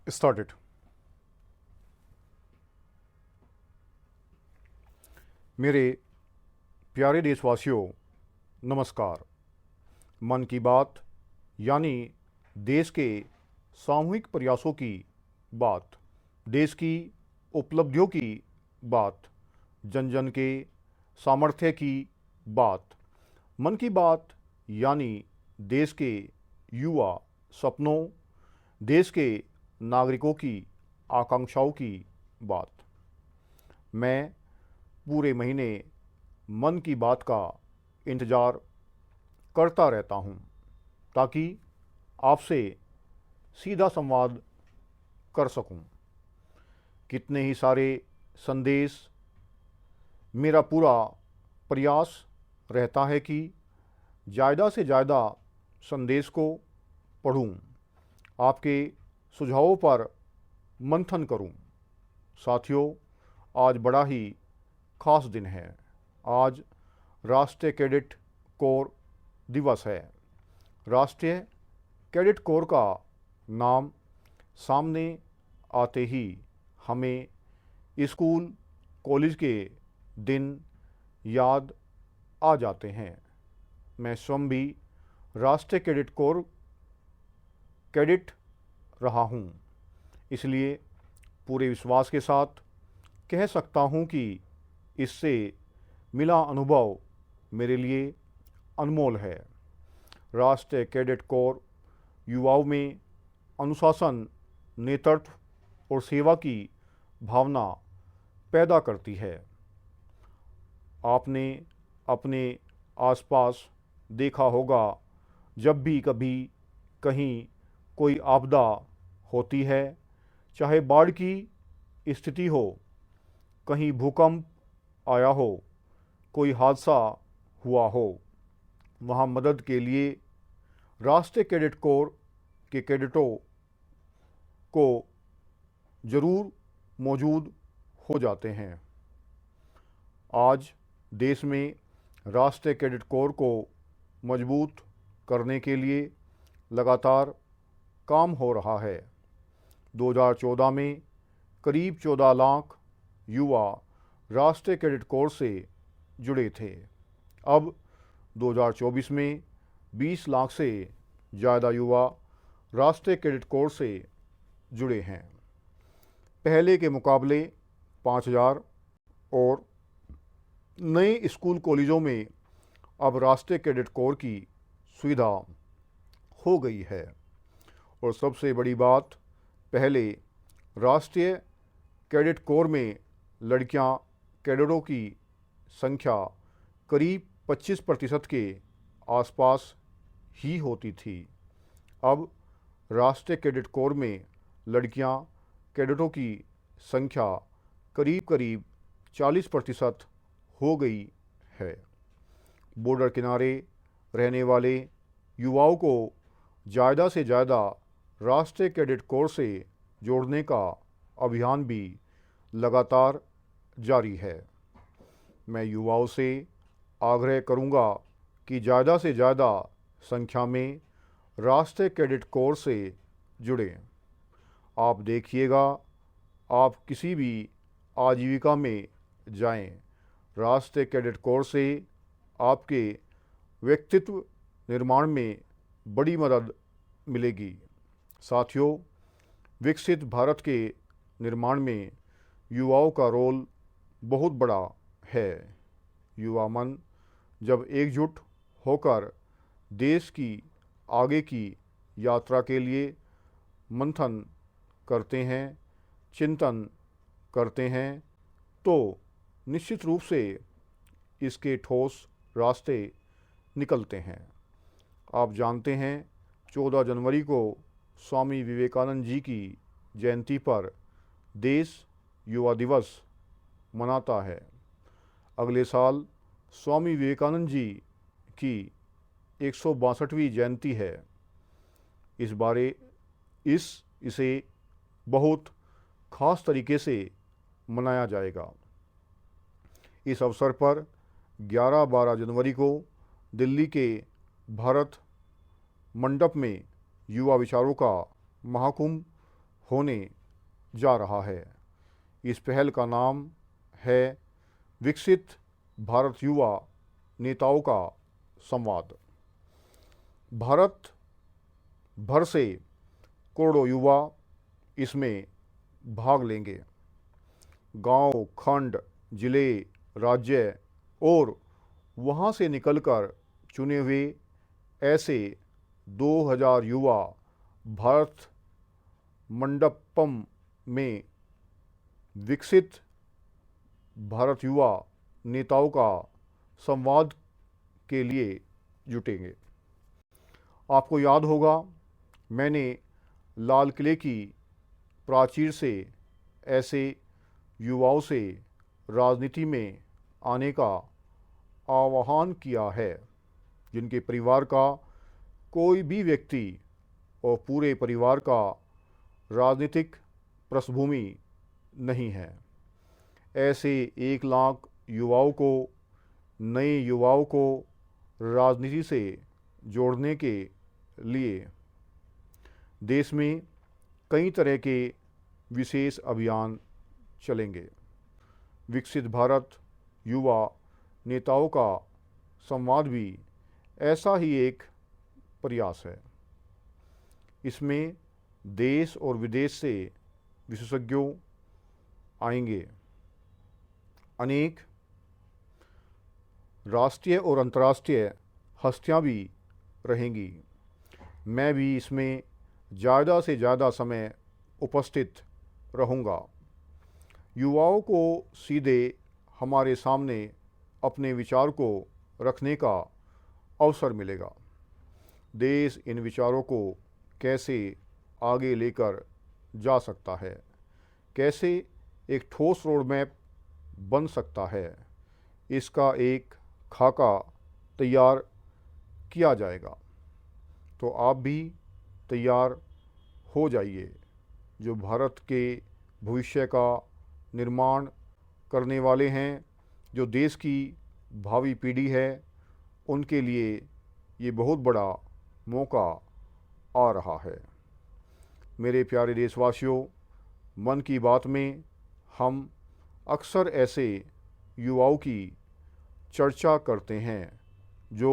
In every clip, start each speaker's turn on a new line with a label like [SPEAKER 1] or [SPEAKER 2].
[SPEAKER 1] Started. मेरे प्यारे देशवासियों, नमस्कार। मन की बात यानी देश के सामूहिक प्रयासों की बात, देश की उपलब्धियों की बात, जन जन के सामर्थ्य की बात। मन की बात यानी देश के युवा सपनों, देश के नागरिकों की आकांक्षाओं की बात। मैं पूरे महीने मन की बात का इंतज़ार करता रहता हूँ ताकि आपसे सीधा संवाद कर सकूँ। कितने ही सारे संदेश। मेरा पूरा प्रयास रहता है कि ज़्यादा से ज़्यादा संदेश को पढ़ूँ, आपके सुझावों पर मंथन करूं। साथियों, आज बड़ा ही खास दिन है। आज राष्ट्रीय कैडेट कोर दिवस है। राष्ट्रीय कैडेट कोर का नाम सामने आते ही हमें स्कूल कॉलेज के दिन याद आ जाते हैं। मैं स्वयं भी राष्ट्रीय कैडेट कोर कैडेट रहा हूँ, इसलिए पूरे विश्वास के साथ कह सकता हूँ कि इससे मिला अनुभव मेरे लिए अनमोल है। राष्ट्रीय कैडेट कोर युवाओं में अनुशासन, नेतृत्व और सेवा की भावना पैदा करती है। आपने अपने आसपास देखा होगा, जब भी कभी कहीं कोई आपदा होती है, चाहे बाढ़ की स्थिति हो, कहीं भूकंप आया हो, कोई हादसा हुआ हो, वहाँ मदद के लिए राष्ट्रीय कैडेट कोर के कैडेटों को ज़रूर मौजूद हो जाते हैं। आज देश में राष्ट्रीय कैडेट कोर को मजबूत करने के लिए लगातार काम हो रहा है। 2014 में करीब 14 लाख युवा राष्ट्रीय कैडेट कोर से जुड़े थे। अब 2024 में 20 लाख से ज़्यादा युवा राष्ट्रीय कैडेट कोर से जुड़े हैं। पहले के मुकाबले 5,000 और नए स्कूल कॉलेजों में अब राष्ट्रीय कैडेट कोर की सुविधा हो गई है। और सबसे बड़ी बात, पहले राष्ट्रीय कैडेट कोर में लड़कियां कैडेटों की संख्या करीब 25% के आसपास ही होती थी। अब राष्ट्रीय कैडेट कोर में लड़कियां कैडेटों की संख्या करीब करीब 40% हो गई है। बॉर्डर किनारे रहने वाले युवाओं को ज़्यादा से ज़्यादा राष्ट्रीय कैडेट कोर से जोड़ने का अभियान भी लगातार जारी है। मैं युवाओं से आग्रह करूंगा कि ज़्यादा से ज़्यादा संख्या में राष्ट्रीय कैडेट कोर से जुड़ें। आप देखिएगा, आप किसी भी आजीविका में जाएं, राष्ट्रीय कैडेट कोर से आपके व्यक्तित्व निर्माण में बड़ी मदद मिलेगी। साथियों, विकसित भारत के निर्माण में युवाओं का रोल बहुत बड़ा है। युवा मन जब एकजुट होकर देश की आगे की यात्रा के लिए मंथन करते हैं, चिंतन करते हैं, तो निश्चित रूप से इसके ठोस रास्ते निकलते हैं। आप जानते हैं, 14 जनवरी को स्वामी विवेकानंद जी की जयंती पर देश युवा दिवस मनाता है। अगले साल स्वामी विवेकानंद जी की 162वीं जयंती है। इसे बहुत खास तरीके से मनाया जाएगा। इस अवसर पर 11-12 जनवरी को दिल्ली के भारत मंडप में युवा विचारों का महाकुंभ होने जा रहा है। इस पहल का नाम है विकसित भारत युवा नेताओं का संवाद। भारत भर से करोड़ों युवा इसमें भाग लेंगे। गांव, खंड, जिले, राज्य और वहां से निकलकर चुने हुए ऐसे 2000 युवा भारत मंडपम में विकसित भारत युवा नेताओं का संवाद के लिए जुटेंगे। आपको याद होगा, मैंने लाल किले की प्राचीर से ऐसे युवाओं से राजनीति में आने का आह्वान किया है जिनके परिवार का कोई भी व्यक्ति और पूरे परिवार का राजनीतिक पृष्ठभूमि नहीं है। ऐसे 1 लाख युवाओं को, नए युवाओं को राजनीति से जोड़ने के लिए देश में कई तरह के विशेष अभियान चलेंगे। विकसित भारत युवा नेताओं का संवाद भी ऐसा ही एक प्रयास है। इसमें देश और विदेश से विशेषज्ञों आएंगे। अनेक राष्ट्रीय और अंतर्राष्ट्रीय हस्तियां भी रहेंगी। मैं भी इसमें ज़्यादा से ज़्यादा समय उपस्थित रहूँगा। युवाओं को सीधे हमारे सामने अपने विचार को रखने का अवसर मिलेगा। देश इन विचारों को कैसे आगे लेकर जा सकता है, कैसे एक ठोस रोड मैप बन सकता है, इसका एक खाका तैयार किया जाएगा। तो आप भी तैयार हो जाइए। जो भारत के भविष्य का निर्माण करने वाले हैं, जो देश की भावी पीढ़ी है, उनके लिए ये बहुत बड़ा मौका आ रहा है। मेरे प्यारे देशवासियों, मन की बात में हम अक्सर ऐसे युवाओं की चर्चा करते हैं जो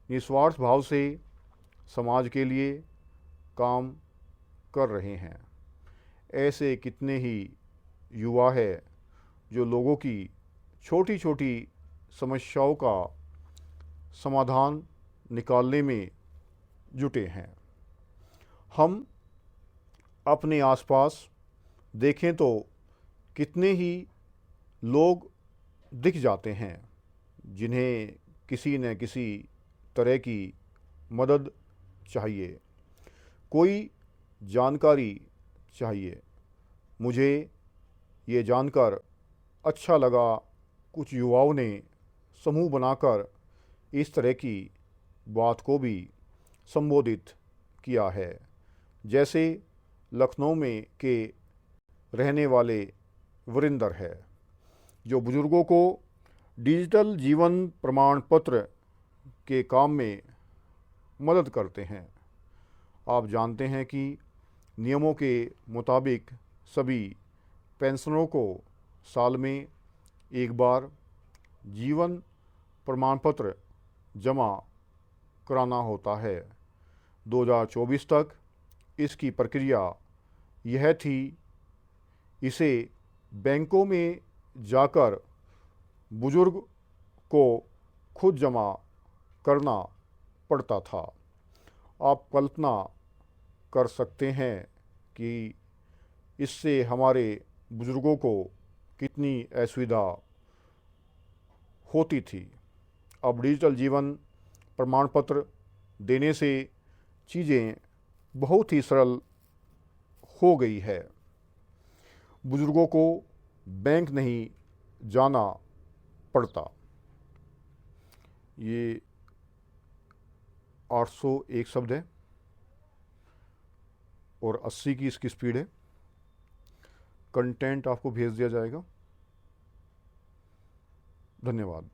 [SPEAKER 1] निस्वार्थ भाव से समाज के लिए काम कर रहे हैं। ऐसे कितने ही युवा है जो लोगों की छोटी छोटी समस्याओं का समाधान निकालने में जुटे हैं। हम अपने आसपास देखें तो कितने ही लोग दिख जाते हैं जिन्हें किसी न किसी तरह की मदद चाहिए, कोई जानकारी चाहिए। मुझे ये जानकर अच्छा लगा, कुछ युवाओं ने समूह बनाकर इस तरह की बात को भी संबोधित किया है। जैसे लखनऊ में के रहने वाले वरिंदर है, जो बुजुर्गों को डिजिटल जीवन प्रमाण पत्र के काम में मदद करते हैं। आप जानते हैं कि नियमों के मुताबिक सभी पेंशनरों को साल में एक बार जीवन प्रमाण पत्र जमा कराना होता है। 2024 तक इसकी प्रक्रिया यह थी, इसे बैंकों में जाकर बुजुर्ग को खुद जमा करना पड़ता था। आप कल्पना कर सकते हैं कि इससे हमारे बुजुर्गों को कितनी असुविधा होती थी। अब डिजिटल जीवन प्रमाण पत्र देने से चीज़ें बहुत ही सरल हो गई है। बुजुर्गों को बैंक नहीं जाना पड़ता। ये 801 शब्द है और 80 की इसकी स्पीड है। कंटेंट आपको भेज दिया जाएगा। धन्यवाद।